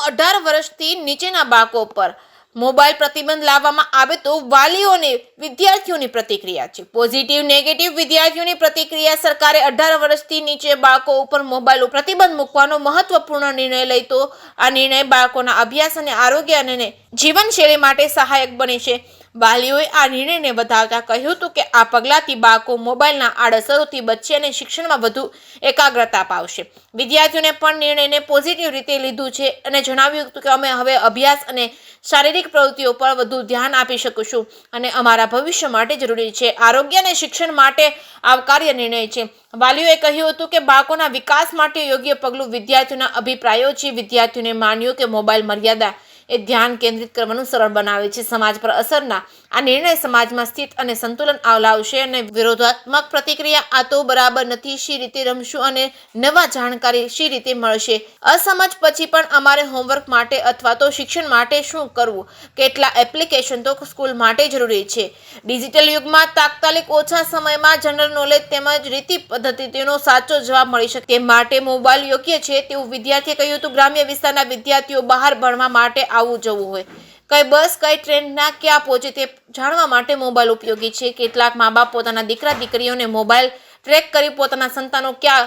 18 વર્ષથી નીચેના બાળકો પર મોબાઈલ પ્રતિબંધ લાવવામાં આવે તો વાલીઓને વિદ્યાર્થીઓની પ્રતિક્રિયા છે. પોઝિટિવ નેગેટિવ વિદ્યાર્થીઓની પ્રતિક્રિયા. સરકારે 18 વર્ષથી નીચે બાળકો ઉપર મોબાઈલ પ્રતિબંધ મૂકવાનો મહત્વપૂર્ણ નિર્ણય લઈ તો આ નિર્ણય બાળકોના અભ્યાસ અને આરોગ્ય અને જીવનશૈલી માટે સહાયક બને છે. વાલીઓએ આ નિર્ણયને વધાવતા કહ્યું હતું કે આ પગલાંથી બાળકો મોબાઈલના આડઅસરોથી બચશે અને શિક્ષણમાં વધુ એકાગ્રતા પામશે. વિદ્યાર્થીઓને પણ નિર્ણયને પોઝિટિવ રીતે લીધું છે અને જણાવ્યું હતું કે અમે હવે અભ્યાસ અને શારીરિક પ્રવૃત્તિઓ પર વધુ ધ્યાન આપી શકીશું અને અમારા ભવિષ્ય માટે જરૂરી છે. આરોગ્ય અને શિક્ષણ માટે આવકાર્ય નિર્ણય છે. વાલીઓએ કહ્યું હતું કે બાળકોના વિકાસ માટે યોગ્ય પગલું. વિદ્યાર્થીઓના અભિપ્રાયો છે. વિદ્યાર્થીઓને માન્યું કે મોબાઈલ મર્યાદા એ ધ્યાન કેન્દ્રિત કરવાનું સરળ બનાવે છે. સમાજ પર અસરના આ નિર્ણય સમાજમાં સ્થિત અને સંતુલન લાવશે અને વિરોધાત્મક પ્રતિક્રિયા આ તો બરાબર નથી, શી રીતે રમશું અને નવા જાણકારી શી રીતે મળશે, અસમજ પછી પણ અમારે હોમવર્ક માટે અથવા તો શિક્ષણ માટે શું કરવું, કેટલા એપ્લિકેશન તો સ્કૂલ માટે જરૂરી છે. ડિજિટલ યુગમાં તાત્કાલિક ઓછા સમયમાં જનરલ નોલેજ તેમજ રીતિ પદ્ધતિનો સાચો જવાબ મળી શકે તે માટે મોબાઈલ યોગ્ય છે તેવું વિદ્યાર્થીએ કહ્યું હતું. ગ્રામ્ય વિસ્તારના વિદ્યાર્થીઓ બહાર ભણવા માટે આવવું જવું હોય, કઈ બસ કઈ ટ્રેનના ક્યાં પહોંચે તે જાણવા માટે મોબાઈલ ઉપયોગી છે. કેટલાક મા બાપ પોતાના દીકરા દીકરીઓને મોબાઈલ ટ્રેક કરી પોતાના સંતાનો ક્યાં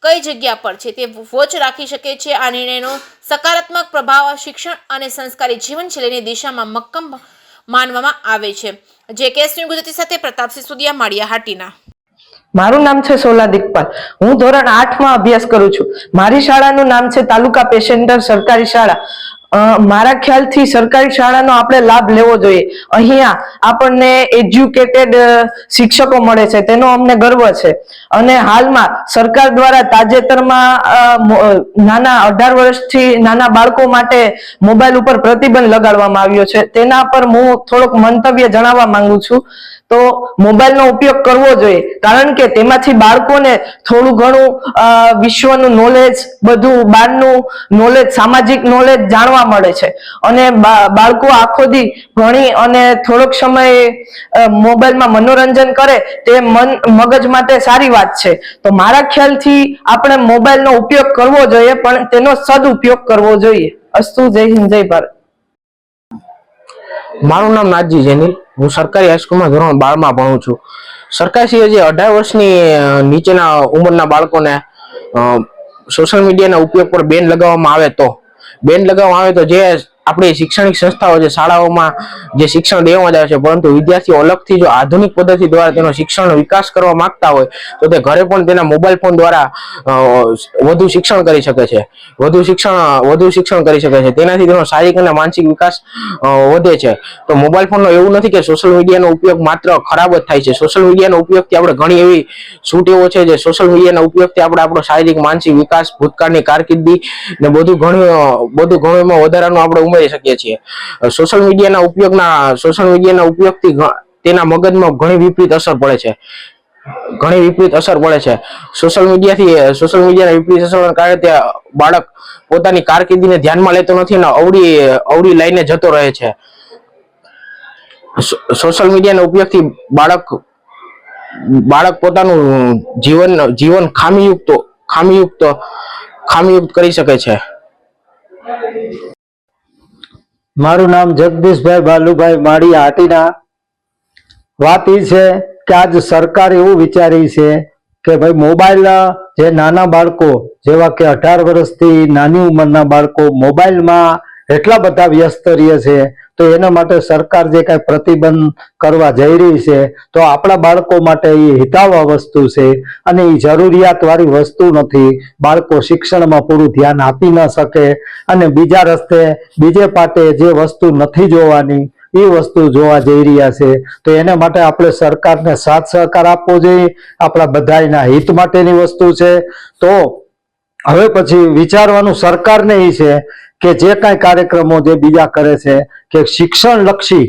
કઈ જગ્યા પર છે તે વોચ રાખી શકે છે. આ નિર્ણયનો સકારાત્મક પ્રભાવ શિક્ષણ અને સંસ્કારી જીવનશૈલીની દિશામાં મક્કમ માનવામાં આવે છે. જે કેસ ન્યૂઝ ગુજરાતી સાથે પ્રતાપસિંહ સુદિયા, માળિયા હાટીના. મારું નામ છે સોલા દિકપાલ. હું ધોરણ 8 માં અભ્યાસ કરું છું. મારી શાળાનું નામ છે તાલુકા પેસેન્જર સરકારી શાળા. મારા ખ્યાલથી સરકારી શાળાનો આપણે લાભ લેવો જોઈએ. અહીંયા આપણને એજ્યુકેટેડ શિક્ષકો મળે છે, તેનો અમને ગર્વ છે. અને હાલમાં સરકાર દ્વારા તાજેતરમાં નાના 18 વર્ષથી નાના બાળકો માટે મોબાઈલ ઉપર પ્રતિબંધ લગાડવામાં આવ્યો છે. તેના પર હું થોડોક મંતવ્ય જણાવવા માંગુ છું. તો મોબાઈલનો ઉપયોગ કરવો જોઈએ, કારણ કે તેમાંથી બાળકોને થોડું ઘણું વિશ્વનું નોલેજ, બધું બહારનું નોલેજ, સામાજિક નોલેજ જાણવા મળે છે. અને બાળકો આખો દી ભણી અને થોડોક સમય મોબાઈલમાં મનોરંજન કરે તે મગજ માટે સારી વાત છે. તો મારા ખ્યાલથી આપણે મોબાઈલનો ઉપયોગ કરવો જોઈએ, પણ તેનો સદુપયોગ કરવો જોઈએ. અસ્તુ. જય હિન્દ, જય ભારત. મારું નામ નાજી જેનિલ. હું સરકારી હાઈસ્કૂલમાં ધોરણ 12 માં ભણું છું. સરકારશ્રીએ જે 18 વર્ષની નીચેના ઉંમરના બાળકોને સોશિયલ મીડિયાના ઉપયોગ પર બેન લગાવવામાં આવે તો જે આપણી શૈક્ષણિક સંસ્થાઓ છે, શાળાઓમાં જે શિક્ષણ દેવામાં આવે છે, પરંતુ વિદ્યાર્થીઓ અલગથી જો આધુનિક પદ્ધતિ દ્વારા તેનો શિક્ષણનો વિકાસ કરવા માંગતા હોય તો તે ઘરે પણ તેના મોબાઈલ ફોન દ્વારા વધુ શિક્ષણ કરી શકે છે, વધુ શિક્ષણ કરી શકે છે. તેનાથી તેનો શારીરિક અને માનસિક વિકાસ વધે છે. તો મોબાઈલ ફોનનો એવું નથી કે સોશિયલ મીડિયાનો ઉપયોગ માત્ર ખરાબ જ થાય છે. સોશિયલ મીડિયાનો ઉપયોગથી આપણે ઘણી એવી છૂટેવો છે જે સોશિયલ મીડિયાના ઉપયોગથી આપણે આપણો શારીરિક માનસિક વિકાસ, ભૂતકાળની કારકિર્દી ને બધું ઘણું એમાં વધારાનું આપણે ઉમેરી શકીએ છીએ. સોશિયલ મીડિયાના ઉપયોગથી તેના મગજમાં ઘણી વિપરીત અસર પડે છે. સોશિયલ મીડિયાના વિપરીત અસરના કારણે તે બાળક પોતાની કારકિર્દીને ધ્યાનમાં લેતો નથી અને અવળી લાઈને જતો રહે છે. સોશિયલ મીડિયાના ઉપયોગથી બાળક પોતાનું જીવન ખામીયુક્ત કરી શકે છે. મારું નામ જગદીશભાઈ બાલુભાઈ, માળિયા હાટીના. વાત એ છે કે આજ સરકાર એવું વિચારી છે કે ભાઈ મોબાઈલ જે નાના બાળકો જેવા કે 18 વર્ષથી નાની ઉંમરના બાળકો મોબાઈલમાં એટલા બધા વ્યસ્ત રહે છે, તો એના માટે સરકાર જે કાંઈ પ્રતિબંધ કરવા જઈ રહી છે તો આપણા બાળકો માટે એ હિતાવહ વસ્તુ છે અને એ જરૂરિયાત વાળી વસ્તુ નથી. બાળકો શિક્ષણમાં પૂરું ધ્યાન આપી ન શકે અને બીજા રસ્તે બીજે પાટે જે વસ્તુ નથી જોવાની એ વસ્તુ જોવા જઈ રહ્યા છે. તો એને માટે આપણે સરકારને સાથ સહકાર આપવો જોઈએ. આપણા બધાના હિત માટેની વસ્તુ છે. તો હવે પછી વિચારવાનું સરકારને એ છે કે જે કાંઈ કાર્યક્રમો જે બીજા કરે છે કે શિક્ષણ લક્ષી,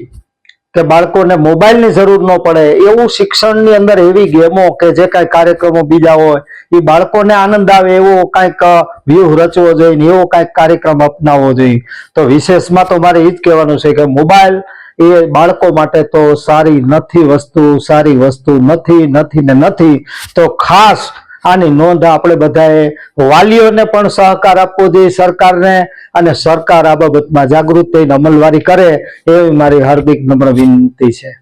કે બાળકોને મોબાઈલની જરૂર ન પડે એવું શિક્ષણની અંદર એવી ગેમો કે જે કાંઈ કાર્યક્રમો બીજા હોય એ બાળકોને આનંદ આવે એવો કાંઈક વ્યૂહ રચવો જોઈએ ને એવો કાંઈક કાર્યક્રમ અપનાવવો જોઈએ. તો વિશેષમાં તો મારે એ જ કહેવાનું છે કે મોબાઈલ એ બાળકો માટે તો સારી વસ્તુ નથી. તો ખાસ આની નોંધ આપણે બધાએ વાલીઓને પણ સહકાર આપવો જોઈએ સરકારને અને સરકાર આ બાબતમાં જાગૃત થઈને અમલવારી કરે એવી મારી હાર્દિક નમ્ર વિનંતી છે.